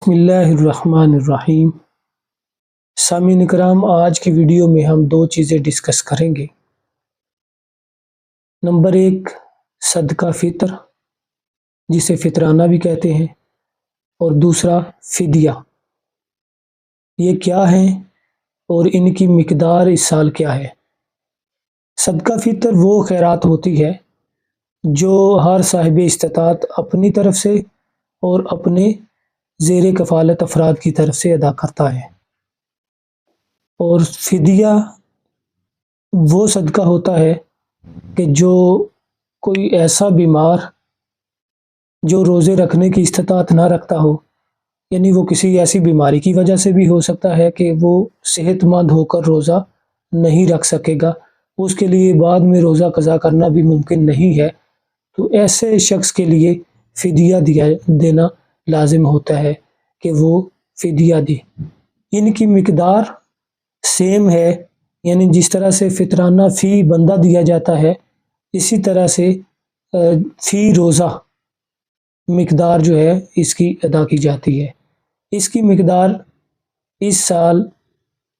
بسم اللہ الرحمن الرحیم۔ سامعین کرام، آج کی ویڈیو میں ہم دو چیزیں ڈسکس کریں گے۔ نمبر ایک، صدقہ فطر جسے فطرانہ بھی کہتے ہیں، اور دوسرا فدیہ۔ یہ کیا ہیں اور ان کی مقدار اس سال کیا ہے؟ صدقہ فطر وہ خیرات ہوتی ہے جو ہر صاحب استطاعت اپنی طرف سے اور اپنے زیر کفالت افراد کی طرف سے ادا کرتا ہے، اور فدیہ وہ صدقہ ہوتا ہے کہ جو کوئی ایسا بیمار جو روزے رکھنے کی استطاعت نہ رکھتا ہو، یعنی وہ کسی ایسی بیماری کی وجہ سے بھی ہو سکتا ہے کہ وہ صحت مند ہو کر روزہ نہیں رکھ سکے گا، اس کے لیے بعد میں روزہ قضا کرنا بھی ممکن نہیں ہے، تو ایسے شخص کے لیے فدیہ دینا لازم ہوتا ہے کہ وہ فدیہ دے۔ ان کی مقدار سیم ہے، یعنی جس طرح سے فطرانہ فی بندہ دیا جاتا ہے، اسی طرح سے فی روزہ مقدار جو ہے اس کی ادا کی جاتی ہے۔ اس کی مقدار اس سال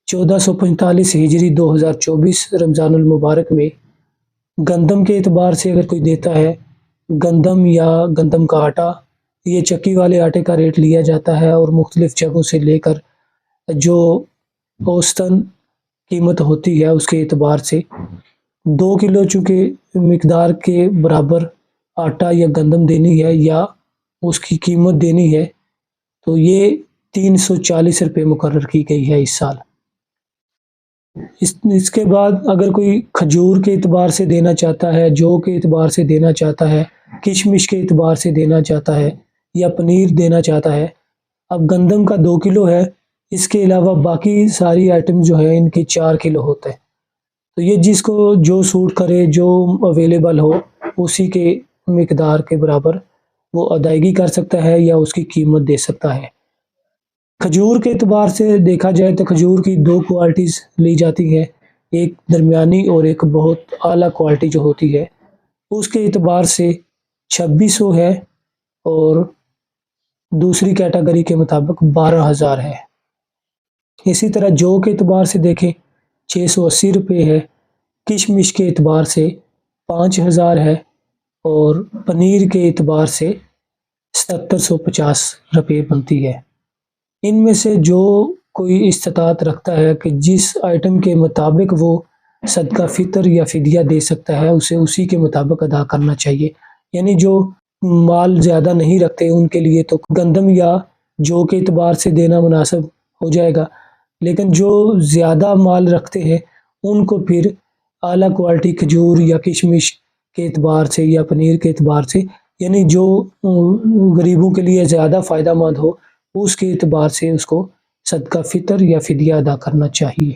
1445 ہجری 2024 رمضان المبارک میں گندم کے اعتبار سے اگر کوئی دیتا ہے، گندم یا گندم کا آٹا، یہ چکی والے آٹے کا ریٹ لیا جاتا ہے، اور مختلف جگہوں سے لے کر جو اوسطاً قیمت ہوتی ہے اس کے اعتبار سے 2 کلو چونکہ مقدار کے برابر آٹا یا گندم دینی ہے یا اس کی قیمت دینی ہے، تو یہ 340 روپے مقرر کی گئی ہے اس سال۔ اس کے بعد اگر کوئی کھجور کے اعتبار سے دینا چاہتا ہے، جو کے اعتبار سے دینا چاہتا ہے، کشمش کے اعتبار سے دینا چاہتا ہے یا پنیر دینا چاہتا ہے، اب گندم کا 2 کلو ہے، اس کے علاوہ باقی ساری آئٹم جو ہیں ان کی 4 کلو ہوتے ہیں، تو یہ جس کو جو سوٹ کرے، جو اویلیبل ہو، اسی کے مقدار کے برابر وہ ادائیگی کر سکتا ہے یا اس کی قیمت دے سکتا ہے۔ کھجور کے اعتبار سے دیکھا جائے تو کھجور کی 2 کوالٹیز لی جاتی ہیں، ایک درمیانی اور ایک بہت اعلیٰ کوالٹی جو ہوتی ہے، اس کے اعتبار سے 2600 ہے، اور دوسری کیٹیگری کے مطابق 12,000 ہے۔ اسی طرح جو کے اعتبار سے دیکھیں 680 روپے ہے، کشمش کے اعتبار سے 5,000 ہے، اور پنیر کے اعتبار سے 750 روپے بنتی ہے۔ ان میں سے جو کوئی استطاعت رکھتا ہے کہ جس آئٹم کے مطابق وہ صدقہ فطر یا فدیہ دے سکتا ہے، اسے اسی کے مطابق ادا کرنا چاہیے۔ یعنی جو مال زیادہ نہیں رکھتے ان کے لیے تو گندم یا جو کے اعتبار سے دینا مناسب ہو جائے گا، لیکن جو زیادہ مال رکھتے ہیں ان کو پھر اعلیٰ کوالٹی کھجور یا کشمش کے اعتبار سے یا پنیر کے اعتبار سے، یعنی جو غریبوں کے لیے زیادہ فائدہ مند ہو، اس کے اعتبار سے اس کو صدقہ فطر یا فدیہ ادا کرنا چاہیے۔